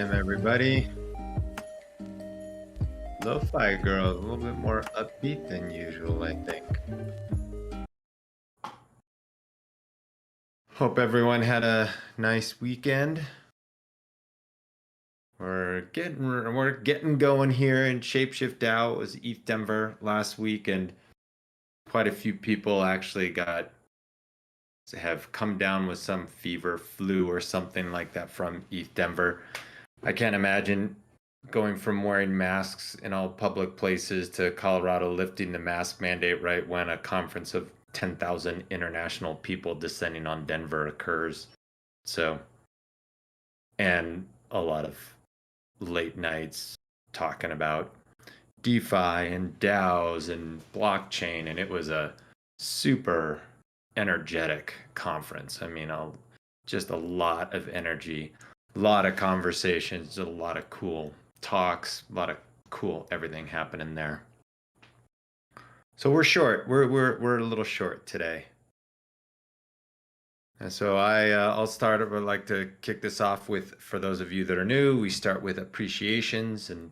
p.m. everybody. Lo-Fi Girl, a little bit more upbeat than usual, I think. Hope everyone had a nice weekend. We're getting going here in ShapeShift DAO. It was ETH Denver last week, and quite a few people actually have come down with some fever, flu, or something like that from ETH Denver. I can't imagine going from wearing masks in all public places to Colorado lifting the mask mandate right when a conference of 10,000 international people descending on Denver occurs. So, and a lot of late nights talking about DeFi and DAOs and blockchain, and it was a super energetic conference. I mean, just a lot of energy, a lot of conversations, a lot of cool talks, a lot of cool everything happening there. So we're short. We're a little short today. And so I'll start. I would like to kick this off with, for those of you that are new, we start with appreciations. And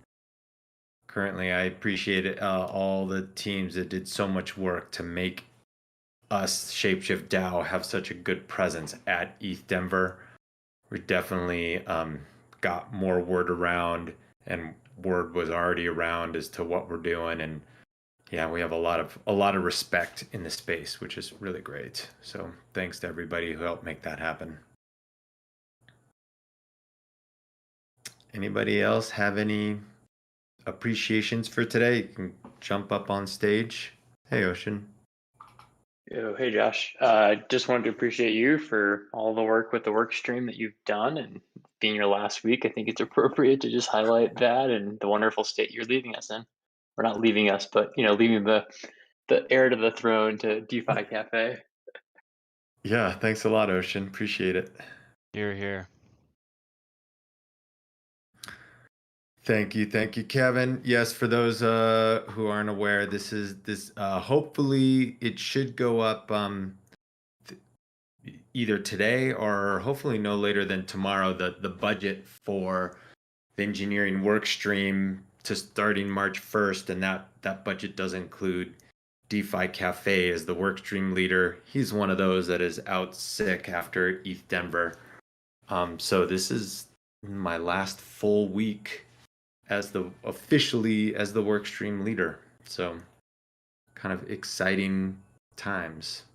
currently I appreciate all the teams that did so much work to make us, ShapeShift DAO, have such a good presence at ETH Denver. We definitely got more word around, and word was already around as to what we're doing. And yeah, we have a lot of respect in the space, which is really great. So thanks to everybody who helped make that happen. Anybody else have any appreciations for today? You can jump up on stage. Hey, Ocean. Oh, hey, Josh. Just wanted to appreciate you for all the work with the work stream that you've done, and being your last week, I think it's appropriate to just highlight that and the wonderful state you're leaving us in. Or not leaving us, but leaving the heir to the throne to DeFi Cafe. Yeah, thanks a lot, Ocean. Appreciate it. Here. Thank you, Kevin. Yes, for those who aren't aware, this. Hopefully, it should go up either today or hopefully no later than tomorrow. The budget for the engineering work stream to starting March 1st, and that budget does include DeFi Cafe as the work stream leader. He's one of those that is out sick after ETH Denver. So this is my last full week officially as the work stream leader. So kind of exciting times.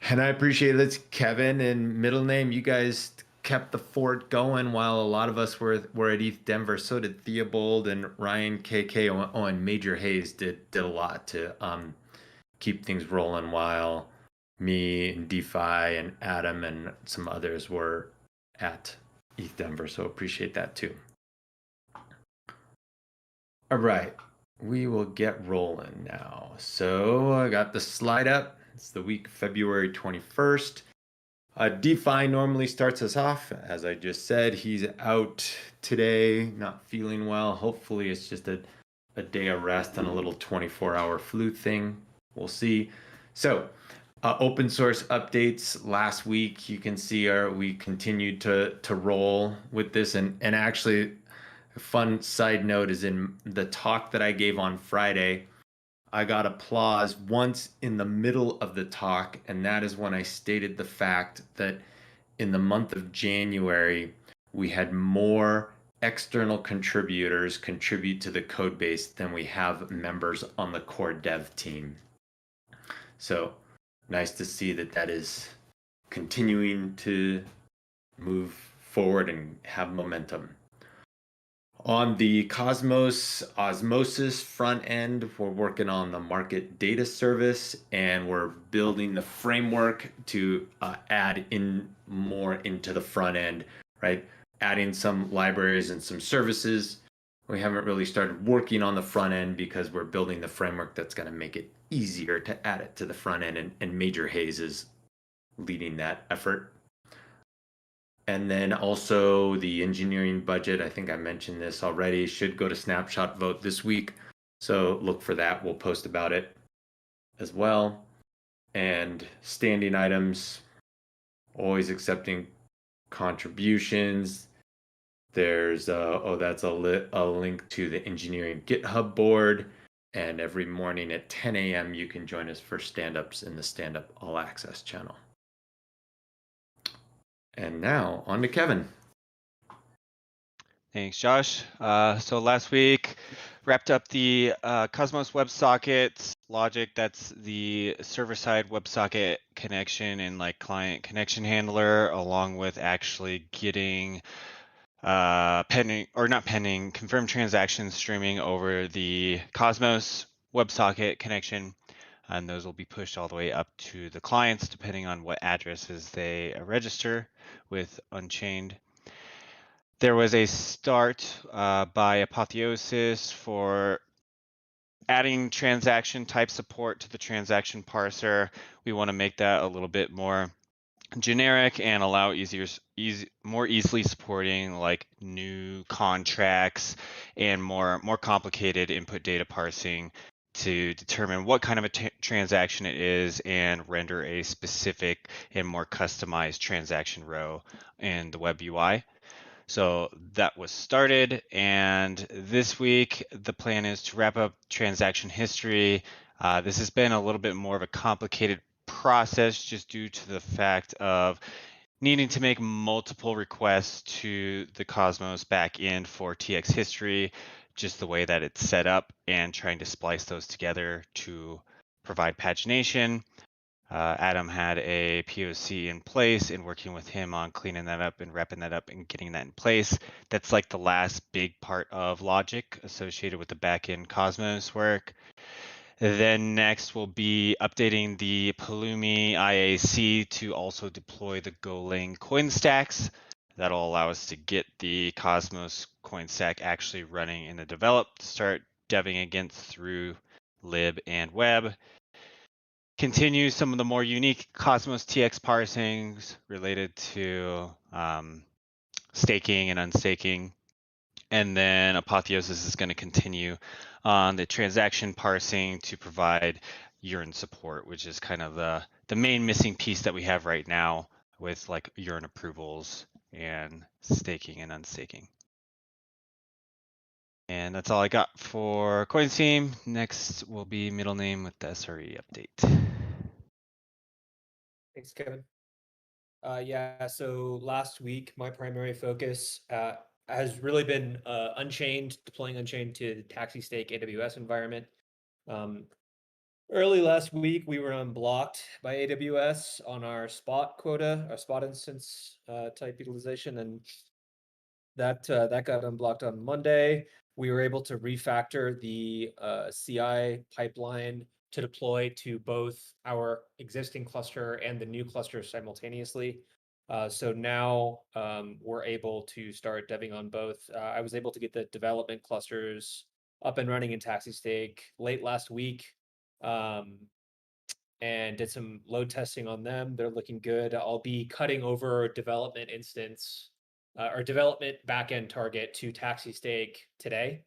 And I appreciate it, Kevin and middle name. You guys kept the fort going while a lot of us were at ETH Denver. So did Theobald and Ryan KK. Oh, and Major Hayes did a lot to keep things rolling while me and DeFi and Adam and some others were at ETH Denver. So appreciate that too. All right, we will get rolling now. So I got the slide up. It's the week February 21st. DeFi normally starts us off. As I just said, he's out today, not feeling well. Hopefully it's just a day of rest and a little 24-hour flu thing. We'll see. So open source updates last week. You can see we continued to roll with this. And actually, a fun side note is in the talk that I gave on Friday, I got applause once in the middle of the talk, and that is when I stated the fact that in the month of January, we had more external contributors contribute to the code base than we have members on the core dev team. So nice to see that is continuing to move forward and have momentum. On the Cosmos Osmosis front end, we're working on the market data service, and we're building the framework to add in more into the front end, right? Adding some libraries and some services. We haven't really started working on the front end because we're building the framework that's going to make it easier to add it to the front end, and Major Hayes is leading that effort. And then also the engineering budget, I think I mentioned this already, should go to snapshot vote this week. So look for that. We'll post about it as well. And standing items, always accepting contributions. There's that's a link to the engineering GitHub board. And every morning at 10 a.m. you can join us for stand-ups in the Stand-Up All Access channel. And now on to Kevin. Thanks, Josh. So last week wrapped up the Cosmos WebSocket logic. That's the server-side WebSocket connection and like client connection handler, along with actually getting confirmed transactions streaming over the Cosmos WebSocket connection. And those will be pushed all the way up to the clients, depending on what addresses they register with Unchained. There was a start by Apotheosis for adding transaction type support to the transaction parser. We want to make that a little bit more generic and allow more easily supporting like new contracts and more complicated input data parsing to determine what kind of a transaction it is and render a specific and more customized transaction row in the web UI. So that was started, and this week the plan is to wrap up transaction history. This has been a little bit more of a complicated process just due to the fact of needing to make multiple requests to the Cosmos backend for TX history, just the way that it's set up, and trying to splice those together to provide pagination. Adam had a POC in place and working with him on cleaning that up and wrapping that up and getting that in place. That's like the last big part of logic associated with the backend Cosmos work. Then next will be updating the Pulumi IAC to also deploy the Golang coin stacks. That'll allow us to get the Cosmos coin stack actually running in the develop to start deving against through lib and web. Continue some of the more unique Cosmos TX parsings related to staking and unstaking. And then Apotheosis is going to continue on the transaction parsing to provide urine support, which is kind of the main missing piece that we have right now with like urine approvals and staking and unstaking. And that's all I got for CoinSeam. Next will be middle name with the SRE update. Thanks, Kevin. Yeah, so last week, my primary focus has really been Unchained, deploying Unchained to the Taxi Stake AWS environment. Early last week, we were unblocked by AWS on our spot quota, our spot instance type utilization, and that got unblocked on Monday. We were able to refactor the CI pipeline to deploy to both our existing cluster and the new cluster simultaneously. So now we're able to start deving on both. I was able to get the development clusters up and running in Taxi Stake late last week and did some load testing on them. They're looking good. I'll be cutting over development instance or development backend target to Taxi Stake today.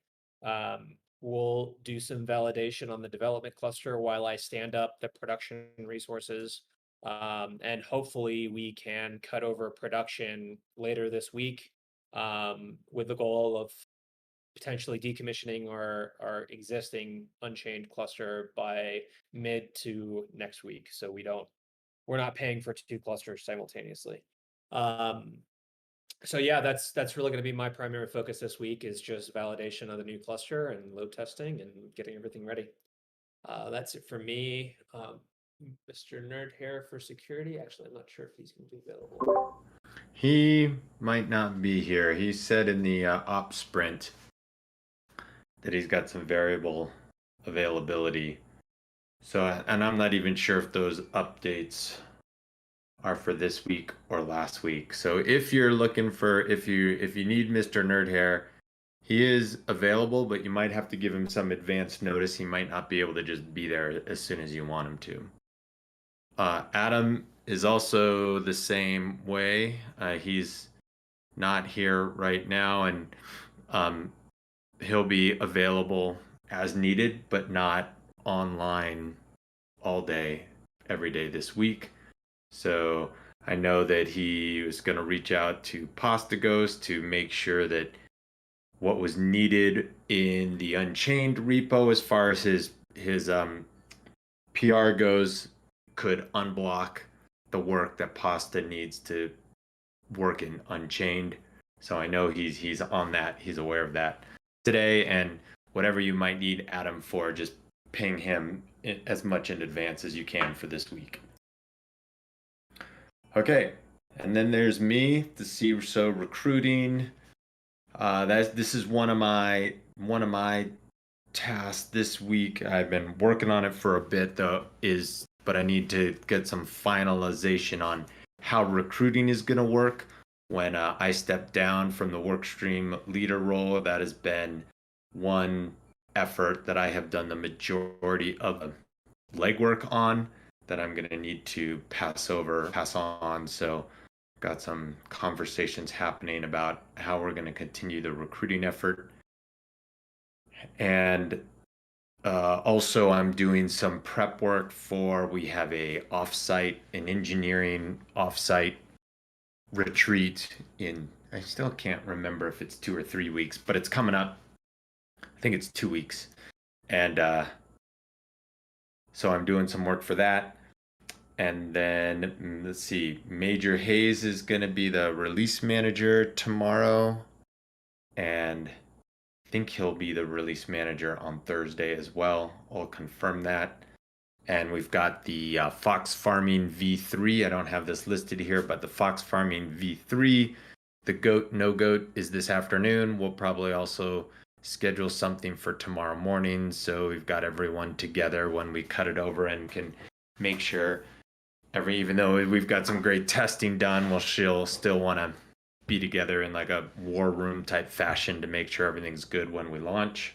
We'll do some validation on the development cluster while I stand up the production resources. And hopefully we can cut over production later this week with the goal of potentially decommissioning our existing Unchained cluster by mid to next week. So we're not paying for two clusters simultaneously. So yeah, that's really going to be my primary focus this week is just validation of the new cluster and load testing and getting everything ready. That's it for me. Mr. Nerd Hair for security. Actually, I'm not sure if he's going to be available. He might not be here. He said in the op sprint that he's got some variable availability. So, and I'm not even sure if those updates are for this week or last week. So if you're looking for, if you need Mr. Nerd Hair, he is available, but you might have to give him some advance notice. He might not be able to just be there as soon as you want him to. Adam is also the same way. He's not here right now, and he'll be available as needed, but not online all day, every day this week. So I know that he was going to reach out to Pastigos to make sure that what was needed in the Unchained repo as far as his PR goes could unblock the work that Pasta needs to work in Unchained. So I know he's on that. He's aware of that today, and whatever you might need Adam for, just ping him as much in advance as you can for this week. Okay, and then there's me, the CSO recruiting. This is one of my tasks this week. I've been working on it for a bit though, but I need to get some finalization on how recruiting is going to work when I step down from the workstream leader role. That has been one effort that I have done the majority of the legwork on that I'm going to need to pass on. So got some conversations happening about how we're going to continue the recruiting effort. And also I'm doing some prep work we have an engineering offsite retreat I still can't remember if it's 2 or 3 weeks, but it's coming up. I think it's 2 weeks. And so I'm doing some work for that. And then let's see, Major Hayes is going to be the release manager tomorrow. And I think he'll be the release manager on Thursday as well. I'll confirm that. And we've got the Fox Farming V3. I don't have this listed here, but the Fox Farming V3, the GOAT, no GOAT is this afternoon. We'll probably also schedule something for tomorrow morning. So we've got everyone together when we cut it over and can make sure even though we've got some great testing done, she'll still want to be together in like a war room type fashion to make sure everything's good when we launch.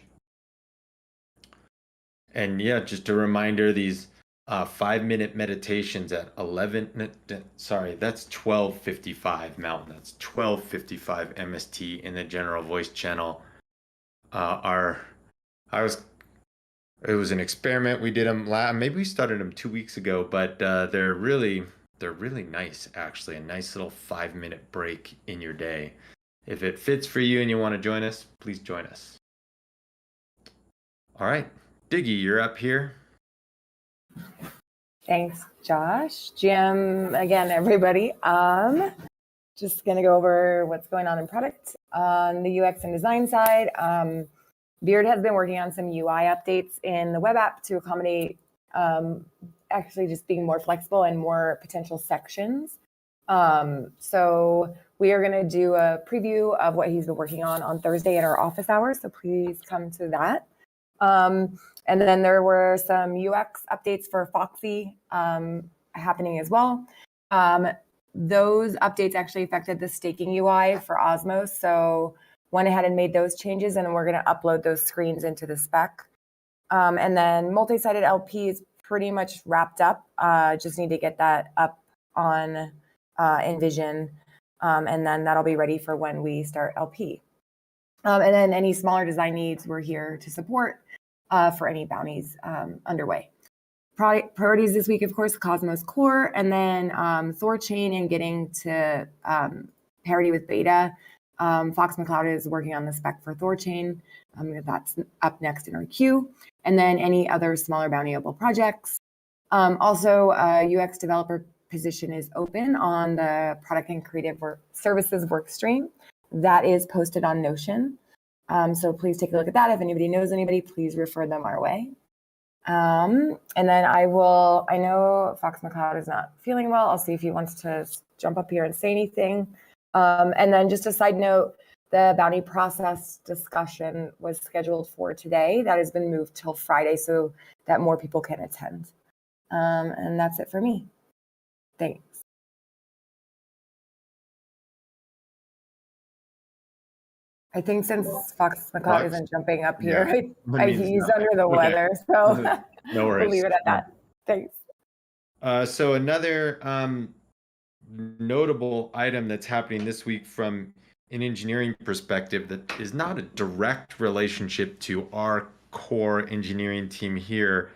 And yeah, just a reminder, these 5-minute meditations at that's 12:55 Mountain. That's 12:55 MST in the general voice channel. It was an experiment. We did them maybe we started them 2 weeks ago, but they're really nice, actually. A nice little 5-minute break in your day. If it fits for you and you want to join us, please join us. All right, Diggy, you're up here. Thanks, Josh. Jim, again, everybody. Just going to go over what's going on in product. On the UX and design side, Beard has been working on some UI updates in the web app to accommodate actually just being more flexible and more potential sections. So we are going to do a preview of what he's been working on Thursday at our office hours. So please come to that. And then there were some UX updates for Foxy happening as well. Those updates actually affected the staking UI for Osmos. So went ahead and made those changes, and we're going to upload those screens into the spec. And then multi-sided LP is pretty much wrapped up. Just need to get that up on InVision, and then that'll be ready for when we start LP. And then any smaller design needs, we're here to support for any bounties underway. Priorities this week, of course, Cosmos Core, and then Thorchain and getting to parity with beta. Fox McCloud is working on the spec for Thorchain. That's up next in our queue. And then any other smaller bountyable projects. Also, UX developer position is open on the product and creative services work stream. That is posted on Notion. So please take a look at that. If anybody knows anybody, please refer them our way. And then I know Fox McCloud is not feeling well. I'll see if he wants to jump up here and say anything. And then just a side note, the bounty process discussion was scheduled for today. That has been moved till Friday so that more people can attend. And that's it for me. Thanks. I think since Fox McCloud isn't jumping up here, he's under the weather. So no worries. We'll leave it at that. Thanks. So another notable item that's happening this week from an engineering perspective that is not a direct relationship to our core engineering team here,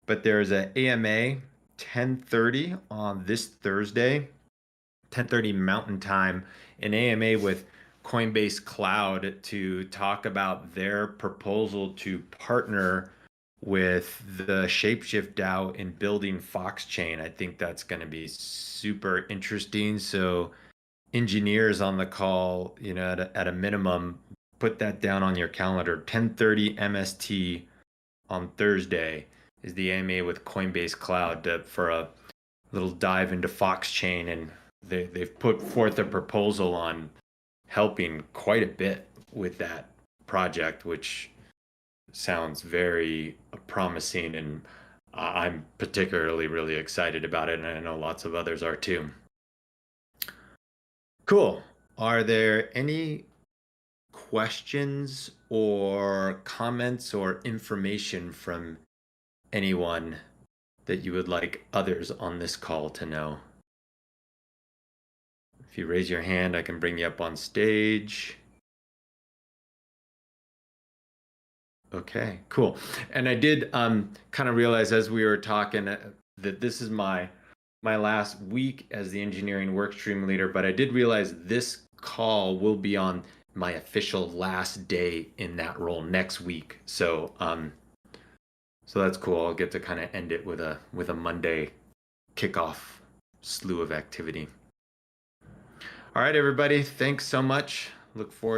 but there's a AMA 10:30 on this Thursday 10:30 Mountain Time, an AMA with Coinbase Cloud to talk about their proposal to partner with the ShapeShift DAO in building Fox Chain. I think that's going to be super interesting. So engineers on the call, at a minimum, put that down on your calendar. 10:30 MST on Thursday is the AMA with Coinbase Cloud for a little dive into Fox Chain, and they've put forth a proposal on helping quite a bit with that project, which sounds very promising, and I'm particularly really excited about it, and I know lots of others are too. Cool. Are there any questions or comments or information from anyone that you would like others on this call to know? If you raise your hand, I can bring you up on stage. Okay, cool. And I did kind of realize as we were talking that this is my last week as the engineering workstream leader, but I did realize this call will be on my official last day in that role next week. So so that's cool. I'll get to kind of end it with a Monday kickoff slew of activity. All right, everybody. Thanks so much. Look forward